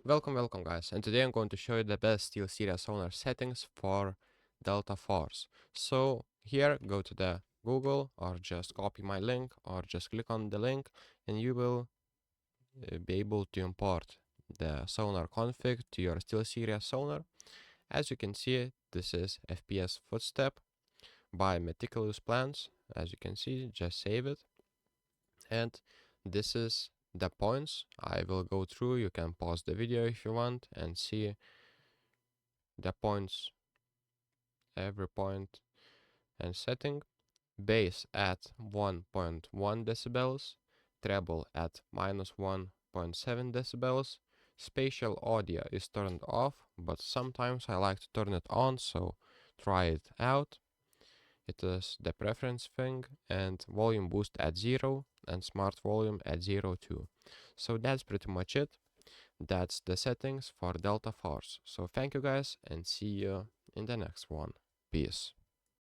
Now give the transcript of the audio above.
Welcome guys, and today I'm going to show you the best SteelSeries Sonar settings for Delta Force. So here, go to the Google or just copy my link or just click on the link and you will be able to import the sonar config to your SteelSeries Sonar. As you can see, this is FPS footstep by Meticulous Plans. As you can see, just save it. And this is the points I will go through. You can pause the video if you want and see the points, every point and setting. Bass at 1.1 decibels, treble at -1.7 decibels. Spatial audio is turned off, but sometimes I like to turn it on, so try it out. It is the preference thing, and volume boost at 0 and smart volume at 0 too. So that's pretty much it. That's the settings for Delta Force. So thank you guys and see you in the next one. Peace.